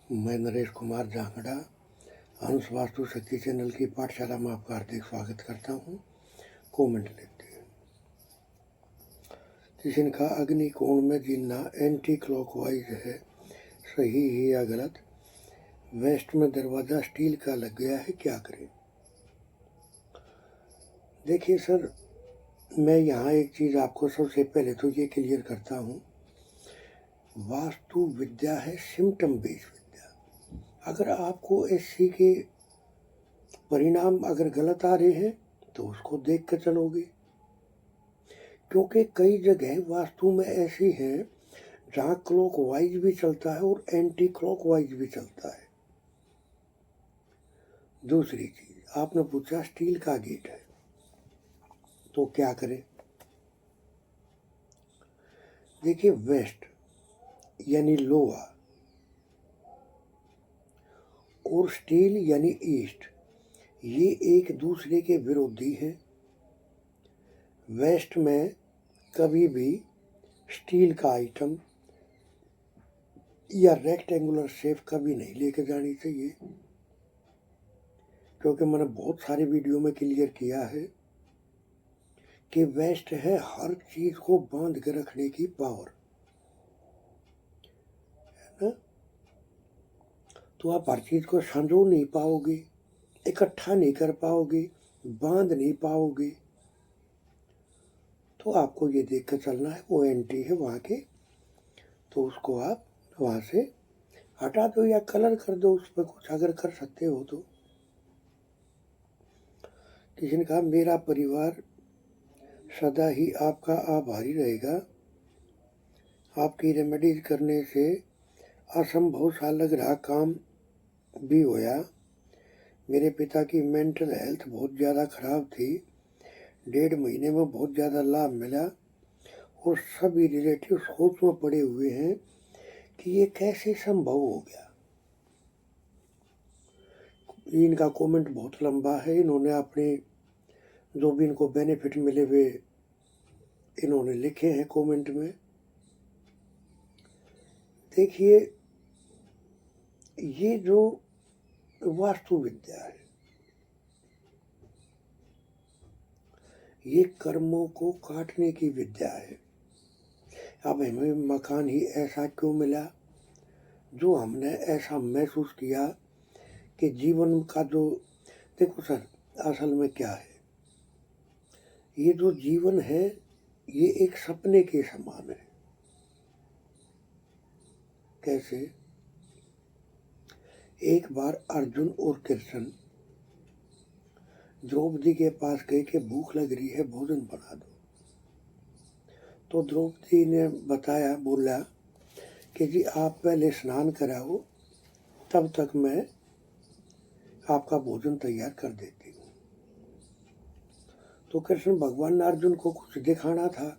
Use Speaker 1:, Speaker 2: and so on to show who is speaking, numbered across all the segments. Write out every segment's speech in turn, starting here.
Speaker 1: मैं नरेश कुमार जांगड़ा हंस वास्तु शक्ति चैनल की पाठशाला में आपका हार्दिक स्वागत करता हूँ। कमेंट लेते हैं। किसी का अग्नि कोण में जीना एंटी क्लॉकवाइज है, सही है या गलत? वेस्ट में दरवाज़ा स्टील का लग गया है, क्या करें? देखिए सर, मैं यहाँ एक चीज़ आपको सबसे पहले तो ये क्लियर करता हूँ, वास्तु विद्या है सिम्टम बेस्ड विद्या। अगर आपको एससी के परिणाम अगर गलत आ रहे हैं तो उसको देख कर चलोगे, क्योंकि कई जगह वास्तु में ऐसी हैं जहाँ क्लॉकवाइज भी चलता है और एंटी क्लॉकवाइज भी चलता है। दूसरी चीज, आपने पूछा स्टील का गेट है तो क्या करें? देखिए, वेस्ट यानी लोहा और स्टील यानी ईस्ट, ये एक दूसरे के विरोधी हैं। वेस्ट में कभी भी स्टील का आइटम या रेक्टेंगुलर शेप कभी नहीं लेके जानी चाहिए, क्योंकि मैंने बहुत सारे वीडियो में क्लियर किया है कि वेस्ट है हर चीज को बांध के रखने की पावर, है ना? तो आप हर चीज को संजो नहीं पाओगे, इकट्ठा नहीं कर पाओगे, बांध नहीं पाओगे। तो आपको ये देख कर चलना है वो एंटी है वहाँ के, तो उसको आप वहाँ से हटा दो या कलर कर दो उस पर कुछ, अगर कर सकते हो तो। किसी ने कहा मेरा परिवार सदा ही आपका आभारी रहेगा, आपकी रेमेडीज करने से असंभव सा लग रहा काम भी होया। मेरे पिता की मेंटल हेल्थ बहुत ज़्यादा ख़राब थी, 1.5 महीने में बहुत ज़्यादा लाभ मिला और सभी रिलेटिव सोच में पड़े हुए हैं कि ये कैसे संभव हो गया। इनका कमेंट बहुत लंबा है, इन्होंने अपने जो भी इनको बेनिफिट मिले हुए इन्होंने लिखे हैं कमेंट में। देखिए, ये जो वास्तु विद्या है, ये कर्मों को काटने की विद्या है। अब हमें मकान ही ऐसा क्यों मिला जो हमने ऐसा महसूस किया कि जीवन का जो, देखो सर, असल में क्या है, ये जो जीवन है ये एक सपने के समान है। कैसे? एक बार अर्जुन और कृष्ण द्रौपदी के पास गए कि भूख लग रही है, भोजन बना दो। तो द्रौपदी ने बताया, बोला कि जी आप पहले स्नान कराओ, तब तक मैं आपका भोजन तैयार कर देती हूँ। तो कृष्ण भगवान ने अर्जुन को कुछ दिखाना था,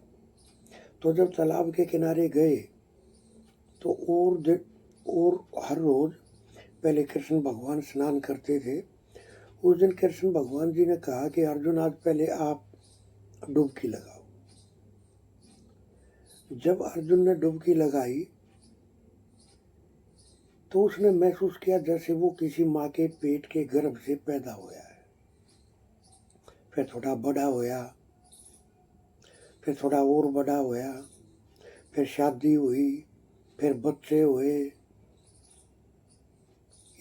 Speaker 1: तो जब तालाब के किनारे गए तो और हर रोज पहले कृष्ण भगवान स्नान करते थे। उस दिन कृष्ण भगवान जी ने कहा कि अर्जुन आज पहले आप डुबकी लगाओ। जब अर्जुन ने डुबकी लगाई तो उसने महसूस किया जैसे वो किसी माँ के पेट के गर्भ से पैदा हुआ है। फिर थोड़ा बड़ा होया, फिर थोड़ा और बड़ा होया, फिर शादी हुई, फिर बच्चे हुए,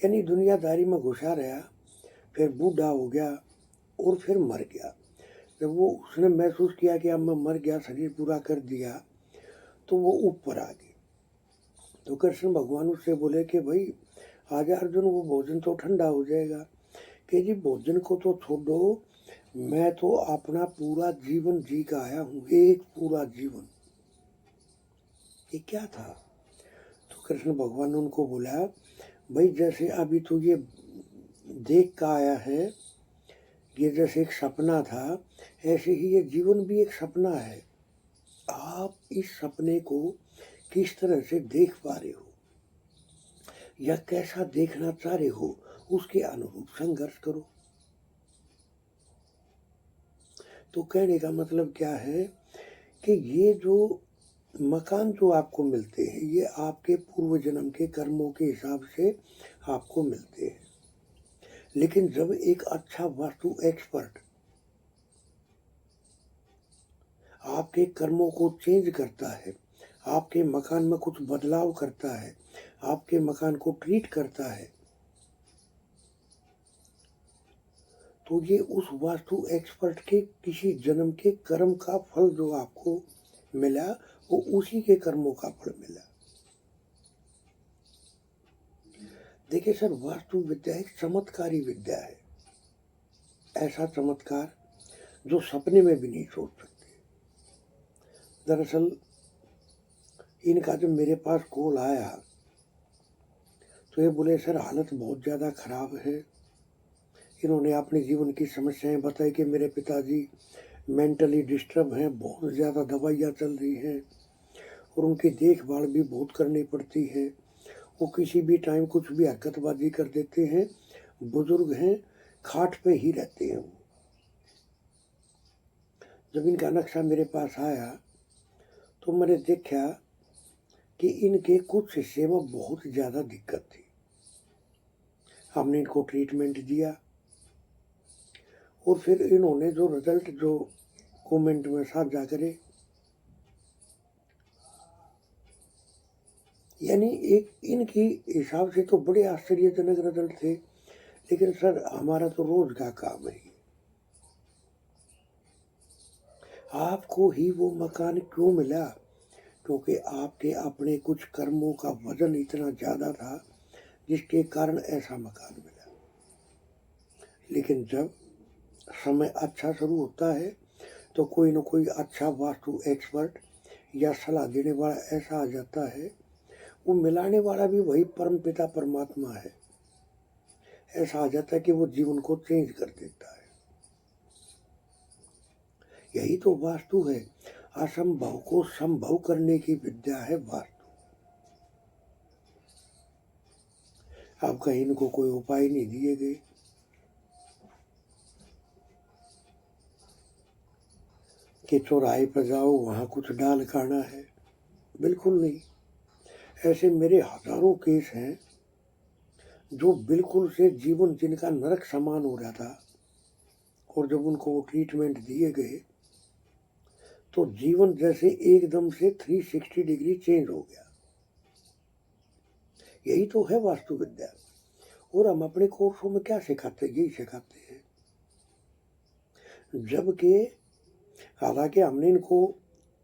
Speaker 1: यानी दुनियादारी में घुसा रहा, फिर बूढ़ा हो गया और फिर मर गया। जब वो उसने महसूस किया कि अब मैं मर गया, शरीर पूरा कर दिया, तो वो ऊपर आ गई। तो कृष्ण भगवान उससे बोले कि भाई आजा अर्जुन, वो भोजन तो ठंडा हो जाएगा। कि जी भोजन को तो छोड़ो, मैं तो अपना पूरा जीवन जी का आया हूँ, एक पूरा जीवन। ये क्या था? तो कृष्ण भगवान ने उनको बोला, भाई जैसे अभी तो ये देख का आया है, ये जैसे एक सपना था, ऐसे ही ये जीवन भी एक सपना है। आप इस सपने को किस तरह से देख पा रहे हो या कैसा देखना चाह रहे हो, उसके अनुरूप संघर्ष करो। तो कहने का मतलब क्या है कि ये जो मकान जो आपको मिलते हैं ये आपके पूर्व जन्म के कर्मों के हिसाब से आपको मिलते हैं। लेकिन जब एक अच्छा वास्तु एक्सपर्ट आपके कर्मों को चेंज करता है, आपके मकान में कुछ बदलाव करता है, आपके मकान को ट्रीट करता है, तो ये उस वास्तु एक्सपर्ट के किसी जन्म के कर्म का फल जो आपको मिला, वो उसी के कर्मों का फल मिला। देखिए सर, वास्तु विद्या एक चमत्कारी विद्या है, ऐसा चमत्कार जो सपने में भी नहीं सोच सकते। दरअसल इनका जब मेरे पास कॉल आया तो ये बोले सर हालत बहुत ज़्यादा ख़राब है। इन्होंने अपने जीवन की समस्याएं बताई कि मेरे पिताजी मेंटली डिस्टर्ब हैं, बहुत ज़्यादा दवाइयाँ चल रही हैं और उनकी देखभाल भी बहुत करनी पड़ती है। वो किसी भी टाइम कुछ भी हरकतबाजी कर देते हैं, बुजुर्ग हैं, खाट पे ही रहते हैं वो। जब इनका नक्शा मेरे पास आया तो मैंने देखा कि इनके कुछ हिस्से में बहुत ज़्यादा दिक्कत थी। हमने इनको ट्रीटमेंट दिया और फिर इन्होंने जो रिजल्ट जो कमेंट में साझा करे, यानी एक इनकी हिसाब से तो बड़े आश्चर्यजनक रिजल्ट थे। लेकिन सर हमारा तो रोज का काम है, आपको ही वो मकान क्यों मिला? क्योंकि आपके अपने कुछ कर्मों का वजन इतना ज़्यादा था जिसके कारण ऐसा मकान मिला। लेकिन जब समय अच्छा शुरू होता है तो कोई न कोई अच्छा वास्तु एक्सपर्ट या सलाह देने वाला ऐसा आ जाता है, वो मिलाने वाला भी वही परम पिता परमात्मा है। ऐसा आ जाता है कि वो जीवन को चेंज कर देता है। यही तो वास्तु है, असंभव को संभव करने की विद्या है वास्तु। अब कहीं इनको कोई उपाय नहीं दिए गए कि चौराहे पर जाओ वहां कुछ डाल खाना है, बिल्कुल नहीं। ऐसे मेरे हजारों केस हैं जो बिल्कुल से जीवन जिनका नरक समान हो रहा था और जब उनको वो ट्रीटमेंट दिए गए तो जीवन जैसे एकदम से 360 डिग्री चेंज हो गया। यही तो है वास्तु विद्या। और हम अपने कोर्सों में क्या सिखाते हैं? यही सिखाते हैं। जबकि हालांकि हमने इनको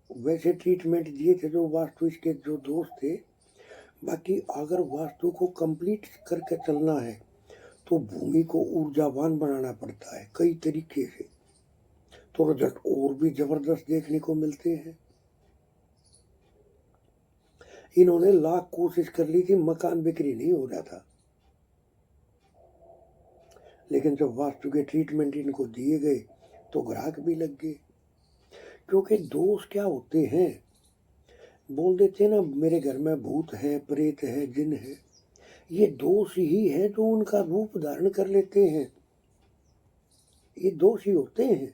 Speaker 1: वैसे ट्रीटमेंट दिए थे जो वास्तु इसके जो दोस्त थे, बाकी अगर वास्तु को कंप्लीट करके चलना है तो भूमि को ऊर्जावान बनाना पड़ता है कई तरीके से, तो रिजल्ट और भी जबरदस्त देखने को मिलते हैं। इन्होंने लाख कोशिश कर ली थी, मकान बिक्री नहीं हो रहा था, लेकिन जब वास्तु के ट्रीटमेंट इनको दिए गए तो ग्राहक भी लग गए। क्योंकि दोष क्या होते हैं, बोल देते हैं ना मेरे घर में भूत है, प्रेत है, जिन है। ये दोष ही है जो उनका रूप धारण कर लेते हैं। ये दोष ही होते हैं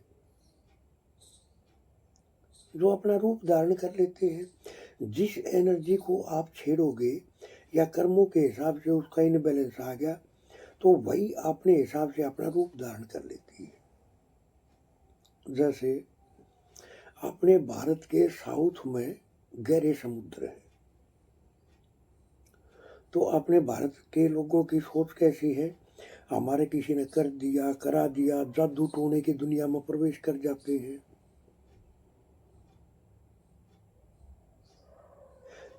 Speaker 1: जो अपना रूप धारण कर लेते हैं। जिस एनर्जी को आप छेड़ोगे या कर्मों के हिसाब से उसका इनबैलेंस आ गया तो वही अपने हिसाब से अपना रूप धारण कर लेती है। जैसे अपने भारत के साउथ में गहरे समुद्र है, तो अपने भारत के लोगों की सोच कैसी है? हमारे किसी ने कर दिया, करा दिया, जादू टोने की दुनिया में प्रवेश कर जाते हैं।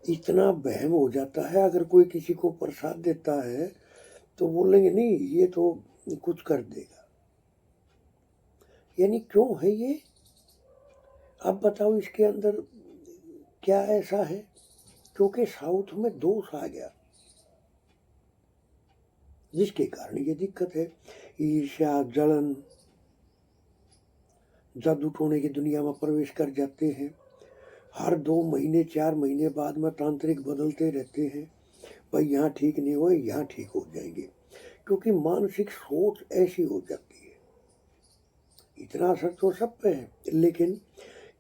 Speaker 1: इतना वहम हो जाता है, अगर कोई किसी को प्रसाद देता है तो बोलेंगे नहीं ये तो कुछ कर देगा। यानी क्यों है ये? अब बताओ इसके अंदर क्या ऐसा है? क्योंकि साउथ में दोष आ गया जिसके कारण ये दिक्कत है। ईर्ष्या, जलन, जादू टोने की दुनिया में प्रवेश कर जाते हैं। हर 2 महीने 4 महीने बाद में तांत्रिक बदलते रहते हैं, भाई यहाँ ठीक नहीं हुए, यहाँ ठीक हो जाएंगे, क्योंकि मानसिक सोच ऐसी हो जाती है। इतना असर तो सब पे है, लेकिन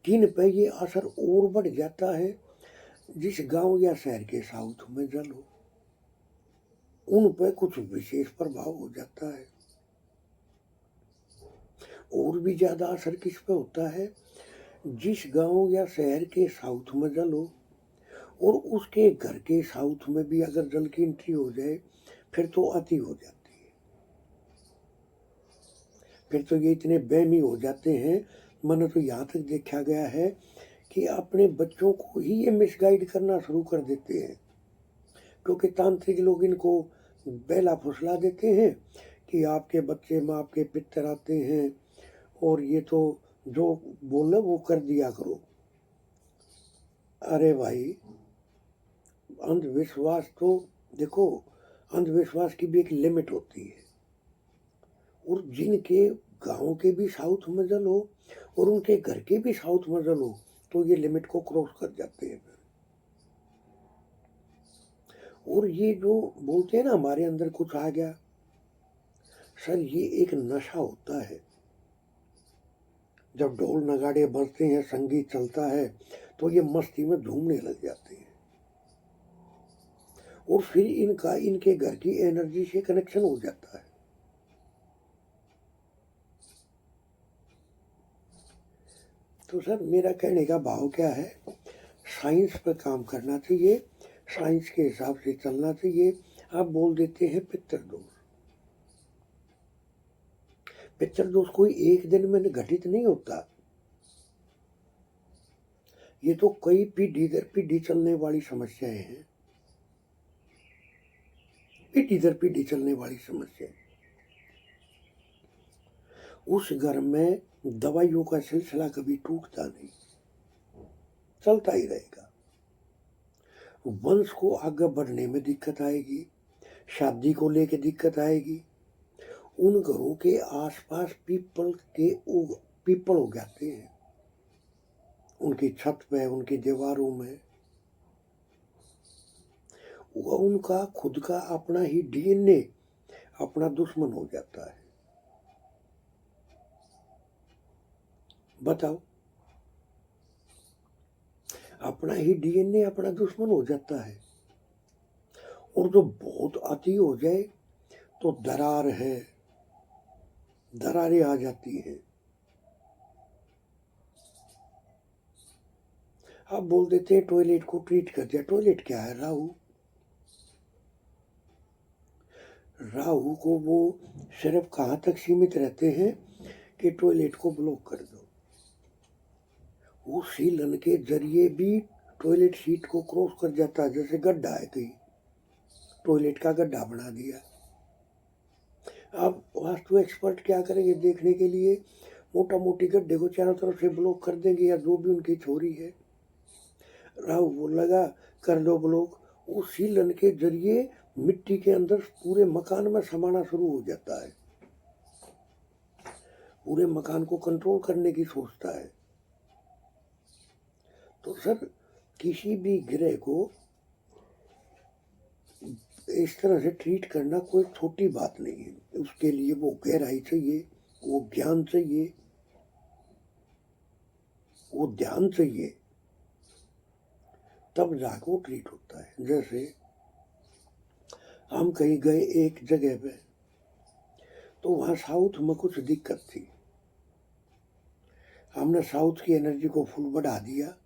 Speaker 1: किन पे ये असर और बढ़ जाता है जिस गांव या शहर के साउथ में जल हो, उन पर कुछ विशेष प्रभाव हो जाता है। और भी ज्यादा असर किस पे होता है? जिस गांव या शहर के साउथ में जल हो और उसके घर के साउथ में भी अगर जल की एंट्री हो जाए, फिर तो अति हो जाती है। फिर तो ये इतने बेमी हो जाते हैं, मैंने तो यहाँ तक देखा गया है कि अपने बच्चों को ही ये मिसगाइड करना शुरू कर देते हैं, क्योंकि तांत्रिक लोग इनको बेला फुसला देते हैं कि आपके बच्चे में आपके पितर आते हैं और ये तो जो बोले वो कर दिया करो। अरे भाई, अंधविश्वास तो देखो, अंधविश्वास की भी एक लिमिट होती है। और जिनके गांव के भी साउथ में जल हो और उनके घर के भी साउथ में जल हो, तो ये लिमिट को क्रॉस कर जाते हैं। और ये जो बोलते हैं ना हमारे अंदर कुछ आ गया, सर ये एक नशा होता है। जब ढोल नगाड़े बजते हैं, संगीत चलता है, तो ये मस्ती में झूमने लग जाते हैं और फिर इनका इनके घर की एनर्जी से कनेक्शन हो जाता है। तो सर मेरा कहने का भाव क्या है, साइंस पर काम करना चाहिए, साइंस के हिसाब से चलना चाहिए। आप बोल देते हैं पितृदोष, पितृदोष कोई एक दिन में घटित नहीं होता। ये तो कई पीढ़ी दर पीढ़ी चलने वाली समस्याएं हैं, पीढ़ी दर पीढ़ी चलने वाली समस्याएं। उस घर में दवाइयों का सिलसिला कभी टूटता नहीं, चलता ही रहेगा। वंश को आगे बढ़ने में दिक्कत आएगी, शादी को लेके दिक्कत आएगी। उन घरों के आसपास पीपल हो जाते हैं, उनकी छत पे, उनकी दीवारों में। वो उनका खुद का अपना ही डीएनए अपना दुश्मन हो जाता है। बताओ, अपना ही डीएनए अपना दुश्मन हो जाता है। और जो बहुत अति हो जाए तो दरार है, दरारें आ जाती हैं। आप बोल देते हैं टॉयलेट को ट्रीट कर दिया। टॉयलेट क्या है? राहु। राहु को वो सिर्फ कहाँ तक सीमित रहते हैं कि टॉयलेट को ब्लॉक कर दो। वो सीलन के जरिए भी टॉयलेट सीट को क्रॉस कर जाता है। जैसे गड्ढा है, कहीं टॉयलेट का गड्ढा बना दिया। अब वास्तु एक्सपर्ट क्या करेंगे देखने के लिए, मोटा मोटी गड्ढे को चारों तरफ से ब्लॉक कर देंगे, या जो भी उनकी छोरी है। राहु वो लगा कर दो ब्लॉक, उस सीलन के जरिए मिट्टी के अंदर पूरे मकान में समाना शुरू हो जाता है, पूरे मकान को कंट्रोल करने की सोचता है। तो सर किसी भी ग्रह को इस तरह से ट्रीट करना कोई छोटी बात नहीं है। उसके लिए वो गहराई चाहिए, वो ज्ञान चाहिए, वो ध्यान चाहिए, तब जाकर वो ट्रीट होता है। जैसे हम कहीं गए एक जगह पे, तो वहाँ साउथ में कुछ दिक्कत थी। हमने साउथ की एनर्जी को फुल बढ़ा दिया।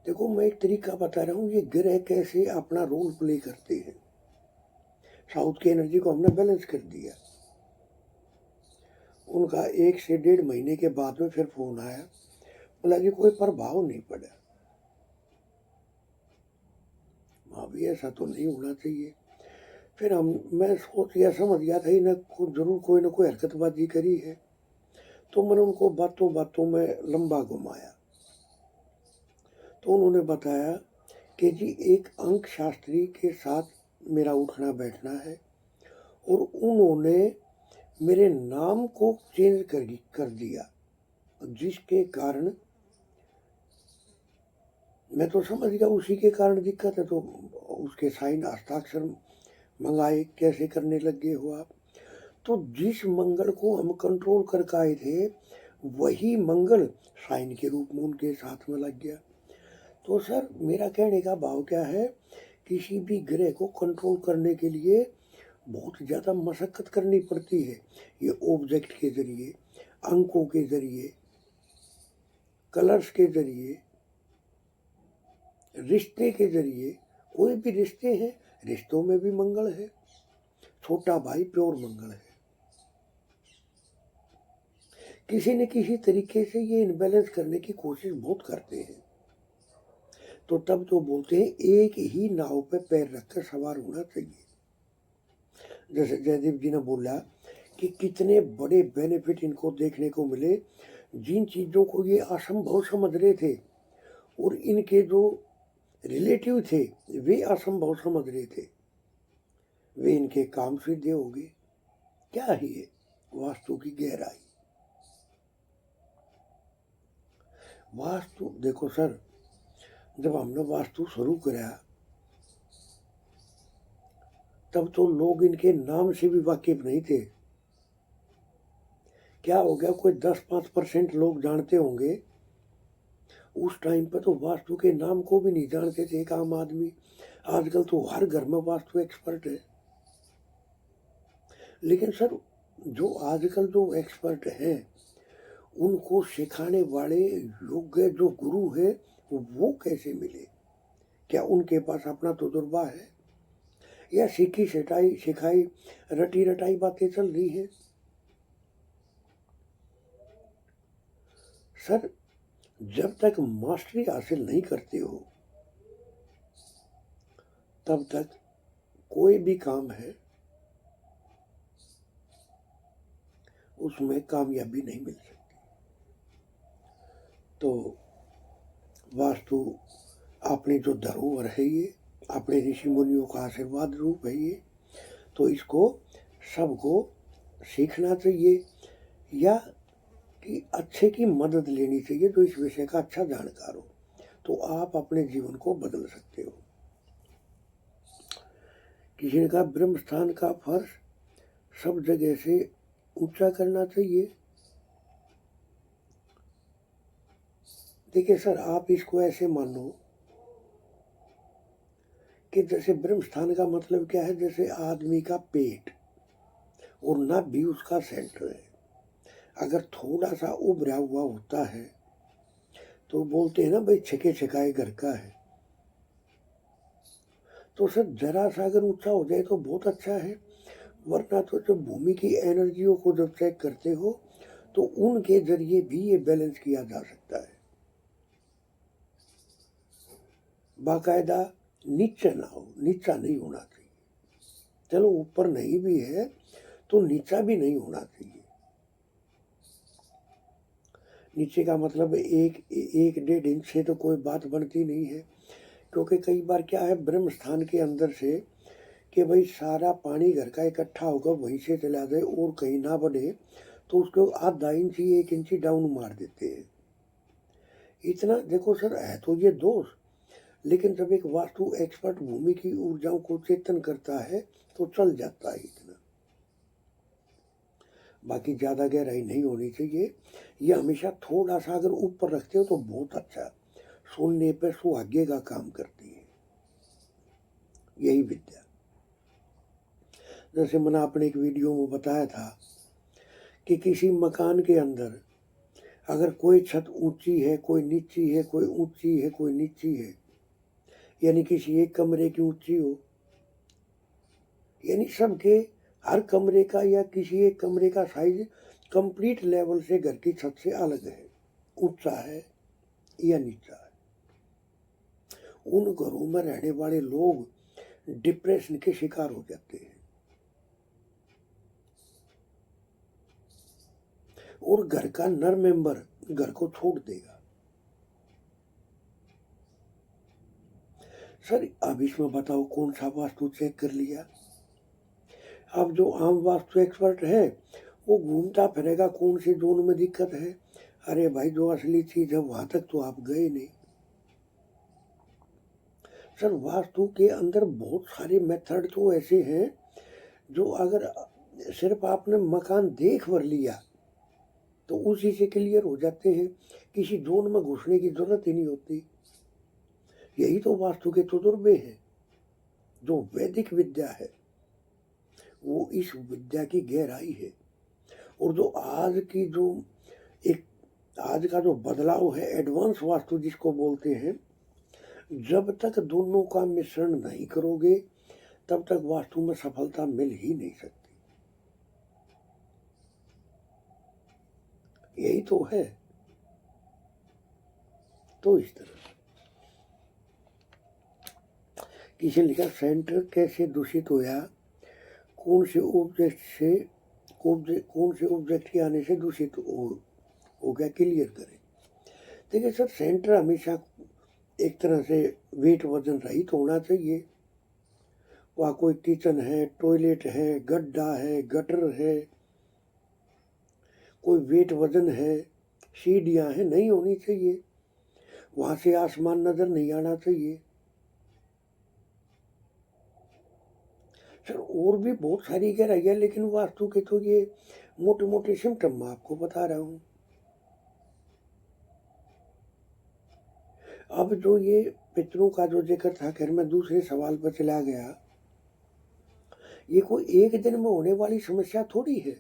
Speaker 1: देखो मैं एक तरीका बता रहा हूँ, ये ग्रह कैसे अपना रोल प्ले करते हैं। साउथ की एनर्जी को हमने बैलेंस कर दिया। उनका 1 से 1.5 महीने के बाद में फिर फोन आया, बोला जी कोई प्रभाव नहीं पड़ा। अभी ऐसा तो नहीं होना चाहिए। फिर मैं सोच गया, समझ गया था ना जरूर कोई ना कोई हरकतबाजी करी है। तो मैंने उनको बातों बातों में लंबा घुमाया। तो उन्होंने बताया कि जी एक अंक शास्त्री के साथ मेरा उठना बैठना है, और उन्होंने मेरे नाम को चेंज कर दिया, जिसके कारण मैं तो समझ गया उसी के कारण दिक्कत है। तो उसके साइन हस्ताक्षर मंगाए, कैसे करने लगे हो आप। तो जिस मंगल को हम कंट्रोल कर आए थे, वही मंगल साइन के रूप में उनके साथ में लग गया। तो तो सर मेरा कहने का भाव क्या है, किसी भी ग्रह को कंट्रोल करने के लिए बहुत ज़्यादा मशक्क़त करनी पड़ती है। ये ऑब्जेक्ट के ज़रिए, अंकों के ज़रिए, कलर्स के ज़रिए, रिश्ते के ज़रिए। कोई भी रिश्ते हैं, रिश्तों में भी मंगल है। छोटा भाई प्योर मंगल है। किसी न किसी तरीके से ये इनबैलेंस करने की कोशिश बहुत करते हैं। तो तब तो बोलते हैं एक ही नाव पे पैर रखकर सवार होना चाहिए। जैसे जयदीप जी ने बोला कि कितने बड़े बेनिफिट इनको देखने को मिले, जिन चीज़ों को ये असंभव समझ रहे थे और इनके जो रिलेटिव थे वे असंभव समझ रहे थे, वे इनके काम सिद्ध हो गए। क्या ही है वास्तु की गहराई। वास्तु देखो सर, जब हमने वास्तु शुरू करा तब तो लोग इनके नाम से भी वाकिफ नहीं थे। क्या हो गया, कोई 10-5% लोग जानते होंगे। उस टाइम पर तो वास्तु के नाम को भी नहीं जानते थे एक आम आदमी। आजकल तो हर घर में वास्तु एक्सपर्ट है। लेकिन सर जो आजकल जो एक्सपर्ट हैं उनको सिखाने वाले योग्य जो गुरु है वो कैसे मिले? क्या उनके पास अपना तजुर्बा है या सीखी सिखाई रटी रटाई बातें चल रही है? सर जब तक मास्टरी हासिल नहीं करते हो तब तक कोई भी काम है उसमें कामयाबी नहीं मिल सकती। तो वास्तु अपनी जो धरोहर है, ये अपने ऋषि मुनियों का आशीर्वाद रूप है ये, तो इसको सबको सीखना चाहिए या कि अच्छे की मदद लेनी चाहिए जो इस विषय का अच्छा जानकार हो, तो आप अपने जीवन को बदल सकते हो। किसी ने कहा ब्रह्म स्थान का फर्श सब जगह से ऊंचा करना चाहिए। देखिए सर, आप इसको ऐसे मानो कि जैसे ब्रह्म स्थान का मतलब क्या है, जैसे आदमी का पेट और नाभि भी उसका सेंटर है। अगर थोड़ा सा उभरा हुआ होता है तो बोलते हैं ना भाई छके छकाए घर का है। तो सर जरा सा अगर ऊंचा हो जाए तो बहुत अच्छा है, वरना तो जब भूमि की एनर्जियों को जब चेक करते हो तो उनके जरिए भी ये बैलेंस किया जा सकता है। बाकायदा नीचा ना हो, नीचा नहीं होना चाहिए। चलो ऊपर नहीं भी है तो नीचा भी नहीं होना चाहिए। नीचे का मतलब 1-1.5 इंच से तो कोई बात बनती नहीं है, क्योंकि कई बार क्या है ब्रह्म स्थान के अंदर से कि भाई सारा पानी घर का इकट्ठा होकर वहीं से चला जाए और कहीं ना बढ़े, तो उसको आधा इंची 1 इंची डाउन मार देते हैं। इतना देखो सर है तो ये दोष, लेकिन जब एक वास्तु एक्सपर्ट भूमि की ऊर्जाओं को चेतन करता है तो चल जाता है इतना। बाकी ज़्यादा गहराई नहीं होनी चाहिए। ये हमेशा थोड़ा सा अगर ऊपर रखते हो तो बहुत अच्छा, सुनने पर सुहागे का काम करती है यही विद्या। जैसे मैंने अपने एक वीडियो में बताया था कि किसी मकान के अंदर अगर कोई छत ऊंची है, कोई नीची है, कोई ऊंची है, कोई नीची है, यानी किसी एक कमरे की ऊंची हो, यानी सबके हर कमरे का या किसी एक कमरे का साइज कंप्लीट लेवल से घर की छत से अलग है, ऊंचा है या नीचा है, उन घरों में रहने वाले लोग डिप्रेशन के शिकार हो जाते हैं और घर का नर मेंबर घर को छोड़ देगा। सर अब इसमें बताओ कौन सा वास्तु चेक कर लिया? अब जो आम वास्तु एक्सपर्ट है वो घूमता फिरेगा कौन से जोन में दिक्कत है। अरे भाई जो असली चीज है वहां तक तो आप गए नहीं। सर वास्तु के अंदर बहुत सारे मेथड तो ऐसे हैं जो अगर सिर्फ आपने मकान देख भर लिया तो उसी से क्लियर हो जाते हैं, किसी जोन में घुसने की जरूरत ही नहीं होती। यही तो वास्तु के तजुर्बे हैं। जो वैदिक विद्या है वो इस विद्या की गहराई है। और जो आज की जो एक आज का जो बदलाव है, एडवांस वास्तु जिसको बोलते हैं, जब तक दोनों का मिश्रण नहीं करोगे तब तक वास्तु में सफलता मिल ही नहीं सकती। यही तो है। तो इस तरह किसी ने लिखा, सेंटर कैसे दूषित होया, कौन से ऑब्जेक्ट के आने से दूषित हो गया, क्लियर करें। देखिए सर, सेंटर हमेशा एक तरह से वेट वजन रहित होना चाहिए। वहाँ कोई किचन है, टॉयलेट है, गड्ढा है, गटर है, कोई वेट वजन है, सीढ़ियाँ हैं, नहीं होनी चाहिए। वहाँ से आसमान नजर नहीं आना चाहिए। सर और भी बहुत सारी गहराई है, लेकिन वास्तु के तो ये मोटे मोटे सिम्टम मैं आपको बता रहा हूँ। अब जो ये पितरों का जो जिक्र था, खैर मैं दूसरे सवाल पर चला गया। ये कोई एक दिन में होने वाली समस्या थोड़ी है।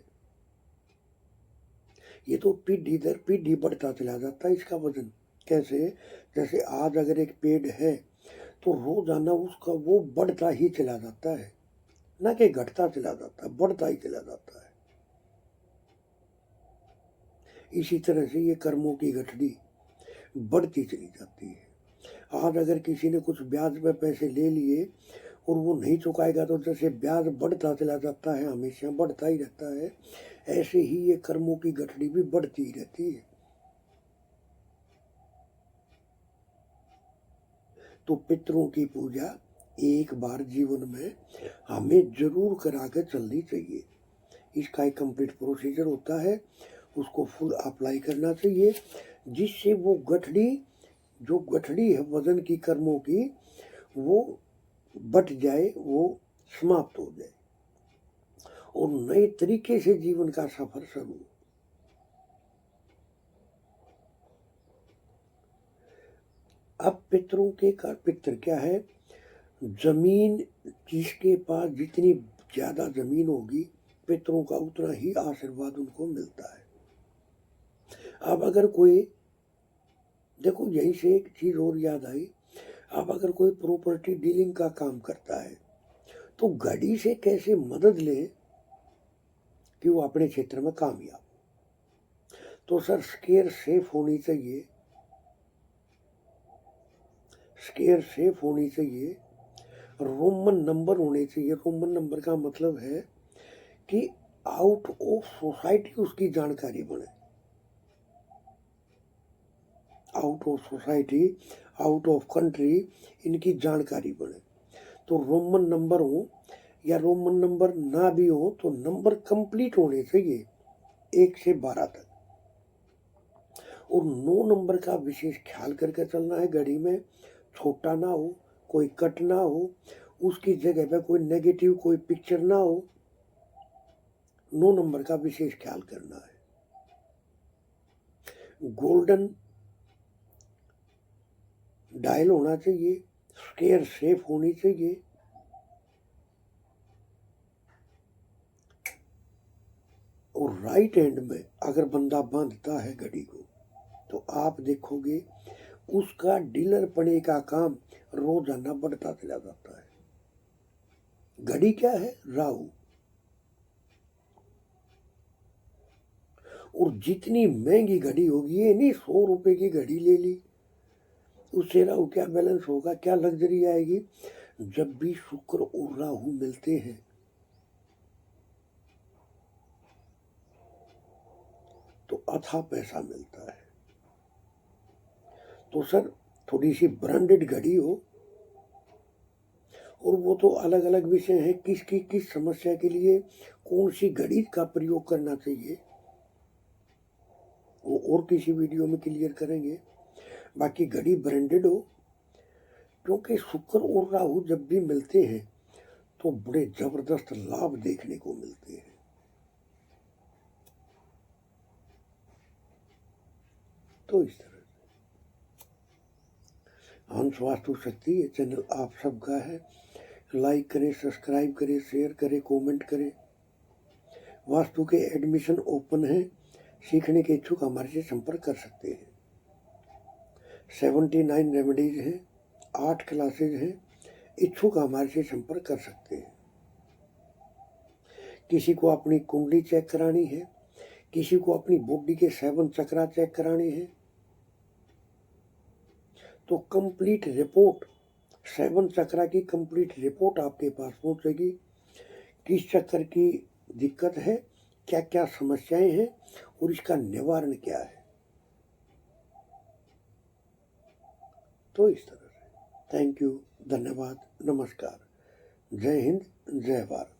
Speaker 1: ये तो पीढ़ी दर पीढ़ी बढ़ता चला जाता है इसका वजन। कैसे? जैसे आज अगर एक पेड़ है तो रोजाना उसका वो बढ़ता ही चला जाता है, ना कि घटता चला जाता है, बढ़ता ही चला जाता है। इसी तरह से ये कर्मों की गठरी बढ़ती चली जाती है। आज अगर किसी ने कुछ ब्याज पे पैसे ले लिए और वो नहीं चुकाएगा तो जैसे ब्याज बढ़ता चला जाता है, हमेशा बढ़ता ही रहता है, ऐसे ही ये कर्मों की गठरी भी बढ़ती ही रहती है। तो पितरों की पूजा एक बार जीवन में हमें जरूर करा के चलनी चाहिए। इसका एक कंप्लीट प्रोसीजर होता है, उसको फुल अप्लाई करना चाहिए, जिससे वो गठड़ी, जो गठड़ी है वजन की कर्मों की, वो बट जाए, वो समाप्त हो जाए और नए तरीके से जीवन का सफर शुरू। अब पितरों के का पितर क्या है? जमीन, जिसके पास जितनी ज्यादा जमीन होगी पितरों का उतना ही आशीर्वाद उनको मिलता है। अब अगर कोई, देखो यहीं से एक चीज और याद आई, अब अगर कोई प्रॉपर्टी डीलिंग का काम करता है तो घड़ी से कैसे मदद ले कि वो अपने क्षेत्र में कामयाब हो। तो सर स्केयर सेफ होनी चाहिए, स्केयर सेफ होनी चाहिए, रोमन नंबर होने चाहिए। रोमन नंबर का मतलब है कि आउट ऑफ सोसाइटी उसकी जानकारी बने, out of society, out of country इनकी जानकारी बने। तो रोमन नंबर हो या रोमन नंबर ना भी हो तो नंबर कंप्लीट होने चाहिए 1 से 12 तक। और 9 नंबर का विशेष ख्याल करके चलना है। घड़ी में छोटा ना हो, कोई कट ना हो, उसकी जगह पे कोई नेगेटिव कोई पिक्चर ना हो। 9 नंबर का विशेष ख्याल करना है। गोल्डन डायल होना चाहिए, स्केयर सेफ होनी चाहिए। और राइट हैंड में अगर बंदा बांधता है घड़ी को तो आप देखोगे उसका डीलर पने का काम रोजाना बढ़ता चला जाता है। घड़ी क्या है? राहु। और जितनी महंगी घड़ी होगी, ये नहीं 100 रुपए की घड़ी ले ली, उससे राहु क्या बैलेंस होगा, क्या लग्जरी आएगी। जब भी शुक्र और राहु मिलते हैं तो अथाह पैसा मिलता है। तो सर थोड़ी सी ब्रांडेड घड़ी हो, और वो तो अलग अलग विषय है, किसकी किस समस्या के लिए कौन सी घड़ी का प्रयोग करना चाहिए वो और किसी वीडियो में क्लियर करेंगे। बाकी घड़ी ब्रांडेड हो, क्योंकि शुक्र और राहु जब भी मिलते हैं तो बड़े जबरदस्त लाभ देखने को मिलते हैं। तो इस तरह हंस वास्तु शक्ति, ये चैनल आप सबका है। लाइक करें, सब्सक्राइब करें, शेयर करें, कमेंट करें। वास्तु के एडमिशन ओपन है, सीखने के इच्छुक हमारे से संपर्क कर सकते हैं। 79 रेमेडीज हैं, 8 क्लासेज हैं, इच्छुक हमारे से संपर्क कर सकते हैं। किसी को अपनी कुंडली चेक करानी है, किसी को अपनी बॉडी के 7 चक्रा चेक कराने हैं, तो कंप्लीट रिपोर्ट, 7 चक्रा की कंप्लीट रिपोर्ट आपके पास पहुंचेगी। किस चक्कर की दिक्कत है, क्या क्या समस्याएं हैं और इसका निवारण क्या है। तो इस तरह से थैंक यू, धन्यवाद, नमस्कार, जय हिंद, जय भारत।